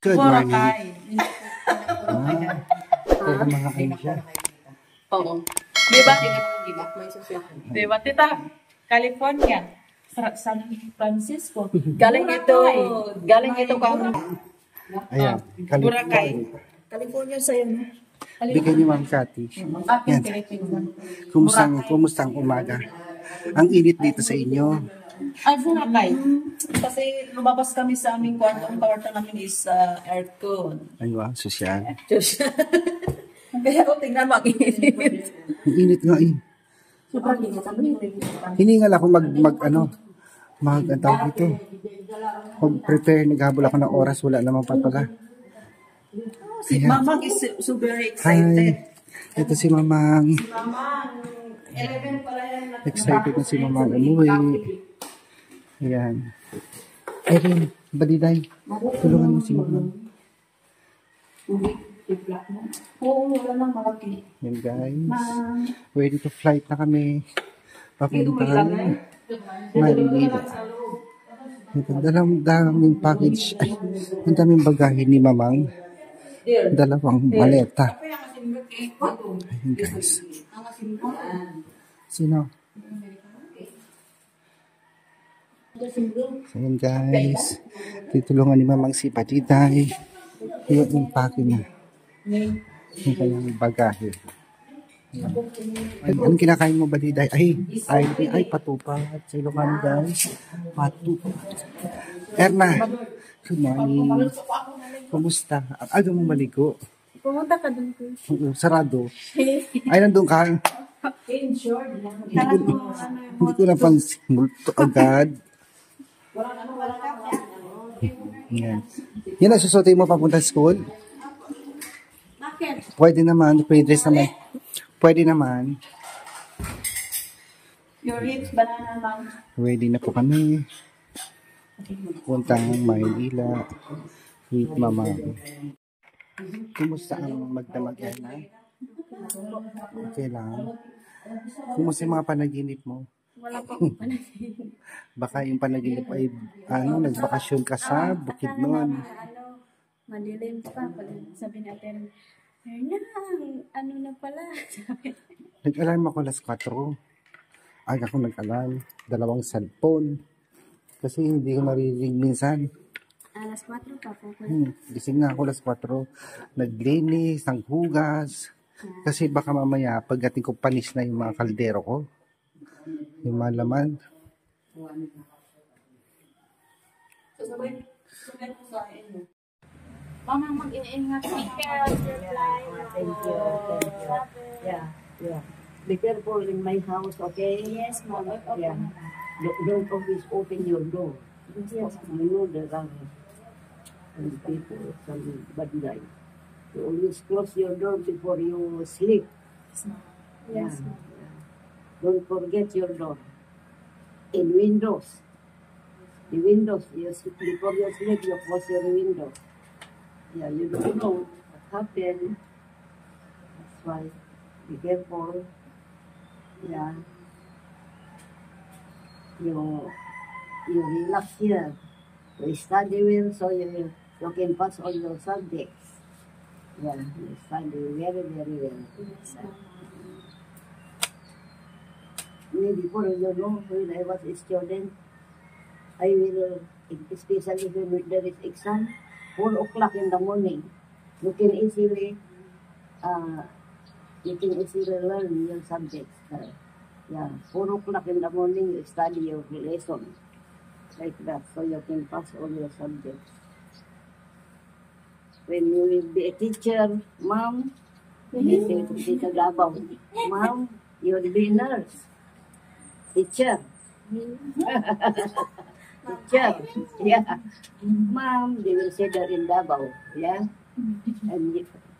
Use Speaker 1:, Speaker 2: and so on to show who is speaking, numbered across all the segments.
Speaker 1: Good morning.
Speaker 2: Boracay.
Speaker 1: Pwede mga kayo siya.
Speaker 2: Oo. Diba? Diba, tita? California. San Francisco.
Speaker 3: Galing ito kang
Speaker 1: Ayan,
Speaker 2: Boracay.
Speaker 3: California sa'yo, no?
Speaker 1: Bigyan niyo Ma'am Cathy.
Speaker 2: Ating
Speaker 1: Yan.
Speaker 2: Philippines.
Speaker 1: Kumustang umaga? Ang init dito sa inyo.
Speaker 2: Ay, Boracay.
Speaker 3: Kasi lumabas kami sa aming kwarto. Ang kwarto namin is aircon.
Speaker 1: Ano sosyal?
Speaker 3: Diyos. Kaya ko tingnan mo, ang init.
Speaker 1: Ang init nga eh.
Speaker 3: Sobrang init.
Speaker 1: Hiningal ako ang tawag dito. Mag-prepare, naghabol ako ng oras, wala naman pa pala.
Speaker 3: Si
Speaker 1: Ayan.
Speaker 3: Mamang is so very
Speaker 1: Hi,
Speaker 3: excited.
Speaker 1: ito si Mamang.
Speaker 3: Mamang, 11 pala yan.
Speaker 1: Excited na si Mamang umuwi. Ayan. Erin, Badiday, tulungan mo si Mamang.
Speaker 3: Oo, wala nang malaki.
Speaker 1: Yan guys, ready to flight na kami. Papunta Manila. Ito, daming package. Ay, ang daming bagahe ni Mamang. Dalawang maleta. Ayun guys. Sino? Ayun guys. Titulungan ni Mamang si Patiday. Yung pake niya. Yung kanyang bagahe. Anong kinakain mo ba Diday? Ay, patupat. Sa Ilocano guys. Patupat. Erna. Good morning. Kumusta? Aga mo maligo?
Speaker 4: Pumunta ka dun po.
Speaker 1: Oo, sarado. Ay, nandun ka. Hindi ko napansin. Multo agad. Yan. Yan ang susutin mo papunta sa school? Pwede naman. Pwede naman. Pwede naman.
Speaker 3: Your hips, banana lang.
Speaker 1: Ready na po kami. Puntang Maynila. With Mama. Kumusta ang magdamag na? Okay lang. Kumusta yung mga panaginip mo?
Speaker 4: Wala pa akong panaginip.
Speaker 1: Baka yung panaginip ay nagbakasyon ka sa Bukidnon.
Speaker 4: Madilim pa. Pag sabi natin, ano na pala?
Speaker 1: Nag-alarm ako alas 4. Aga ako nag-alarm. 2 cellphone. Kasi hindi ko maririnig minsan.
Speaker 4: Alas 4 pa po.
Speaker 1: Gising na ako alas 4. Naglinis, ang hugas. Kasi baka mamaya pagdating ko panis na yung mga kaldero ko. Yung mga laman.
Speaker 4: Mama, mag-iingat. Take care of your flight.
Speaker 5: Thank you. Yeah. Be careful in my house, okay?
Speaker 4: Yes, Mom.
Speaker 5: Yeah. Don't always open your door.
Speaker 4: Yes.
Speaker 5: You know there are some people, some bad guys. You always close your door before you sleep.
Speaker 4: Yes,
Speaker 5: Yeah.
Speaker 4: Mom.
Speaker 5: Don't forget your door. In windows. The windows, before you sleep, you close your window. Yeah, you don't know what happened. That's why, be careful. Yeah. You relax here. You study well, so you can pass all your subjects. Yeah, you study very, very well. Me, before, when I was a student, I will, especially when there is exam, 4 o'clock in the morning, you can easily learn your subjects. Yeah, 4 o'clock in the morning, you study your lesson. Like that, so you can pass all your subjects. When you will be a teacher, Mom, Tita Gabaw, Mom, you will be a nurse. Teacher. Teacher. Yeah. Mom, they will say that in Davao. Yeah. And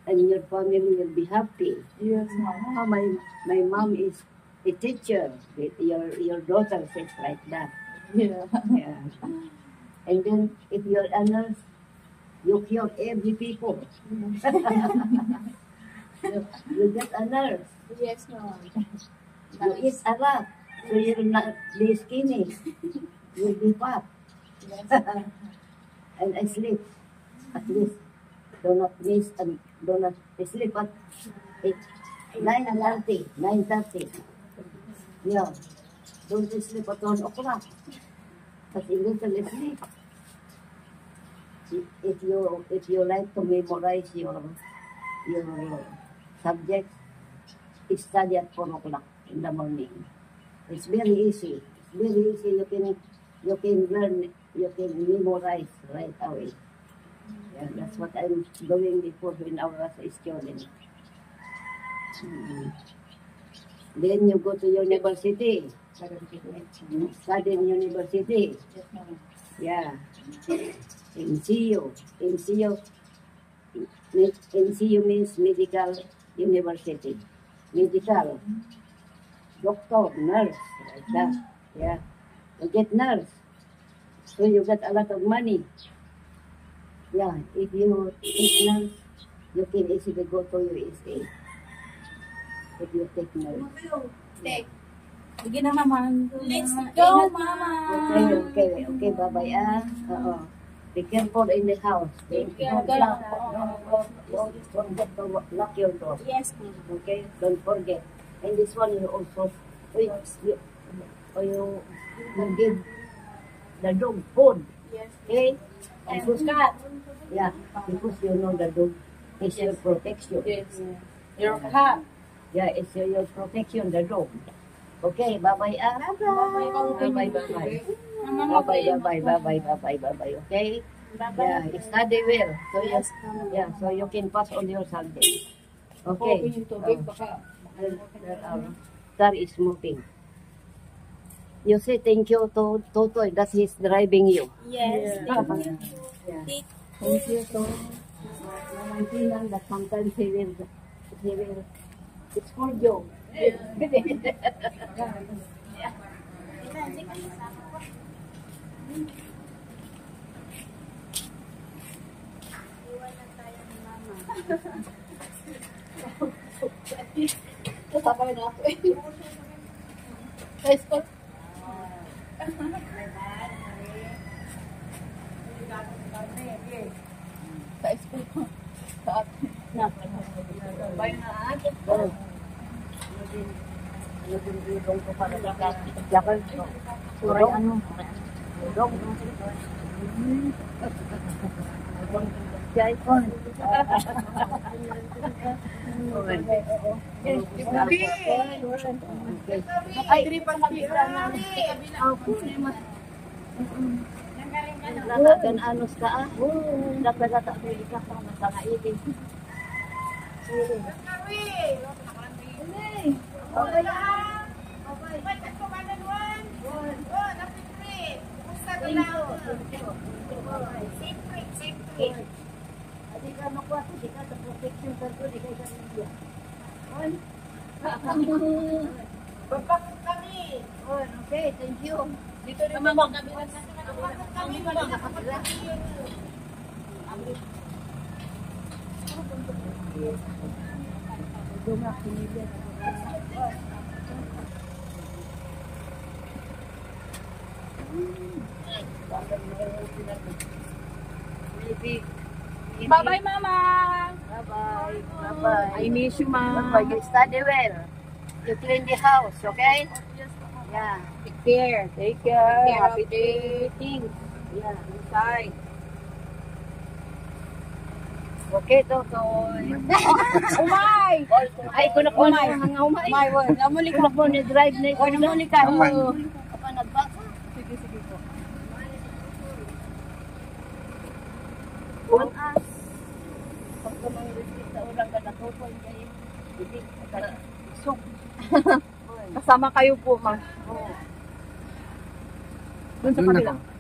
Speaker 5: your family will be happy.
Speaker 3: Yes, Mama.
Speaker 5: My mom is a teacher. Your daughter says like that.
Speaker 3: Yeah.
Speaker 5: Yeah. And then if you're a nurse, you cure every people. you get a nurse.
Speaker 4: Yes, Mom.
Speaker 5: You eat a lot. So you'll not be skinny. You'll be fat.
Speaker 4: Yes.
Speaker 5: And I sleep at least Do not miss and do not sleep at 9:30. 9:30. Yeah. Don't sleep at 1 o'clock. But you little sleep. If you like to memorize your subjects, study at 4 o'clock in the morning. It's very easy. It's very easy. You can learn. You can memorize right away. Yeah, that's what I'm doing before when I was a student. Then you go to university. Study in university. Yeah. MCU. MCU means medical university. Medical. Doctor, nurse. Like that. Yeah. You get nurse. So you get a lot of money. Yeah. If you take nurse, you can easily go to USA. If you take nurse.
Speaker 2: Sige na, Mama.
Speaker 4: Let's go, Mama.
Speaker 5: Okay, bye-bye, Oo. Be careful in the house. Don't forget to lock your door.
Speaker 4: Yes, Mama.
Speaker 5: Okay? Don't forget. And this one, you also, you give the dog food.
Speaker 4: Yes.
Speaker 5: Okay? Because, yeah, because you know the dog is your protection.
Speaker 2: Yes. Your cat.
Speaker 5: Yeah, it's your protection, the dog. Okay, bye-bye, Bye-bye. Bye-bye. Okay? Yeah, study well. So you can pass on your subject. Okay. Star is moving. You say thank you to Totoy that he's driving you.
Speaker 4: Yes. Thank you.
Speaker 5: Yeah. Thank you to Mantinan that sometimes he will, it's for you.
Speaker 2: Sabay na ako eh. Sa school. Sa school ko. Sa atin. Sabay na atin.
Speaker 5: Dong ko para jakan. Suray ano? Dong. Jaipon.
Speaker 2: Ay, tripan kami na.
Speaker 5: Nagagan anos ka ah. Nagagata ko ika pa sa kaibig. Adi ka makuha, di ka sa protection sa to, di ka sa media. Okay, thank you.
Speaker 2: Dito rin naman kami. Bye-bye, Mama.
Speaker 5: Bye-bye.
Speaker 2: I miss you, Ma.
Speaker 5: Bye-bye. You study well. You clean the house, okay? Yeah.
Speaker 2: Take care.
Speaker 5: Take care.
Speaker 2: Happy day. Things.
Speaker 5: Yeah.
Speaker 2: Inside.
Speaker 5: Okay, Totoy.
Speaker 2: Umay!
Speaker 5: Ay, kunak mo na hanga umay.
Speaker 2: Umay, word. Namuli ka.
Speaker 5: Kunak mo ni drive na ikaw.
Speaker 2: Namuli ka.
Speaker 1: Aman.
Speaker 5: Apa nagbasa?
Speaker 2: Sige, sige po.
Speaker 5: On us. Pagka mga receipt sa ulang ka natutoy kayo. Hindi. Sok.
Speaker 2: Kasama kayo po, Ma. Doon sa
Speaker 1: Doon na
Speaker 2: kanila.
Speaker 1: po.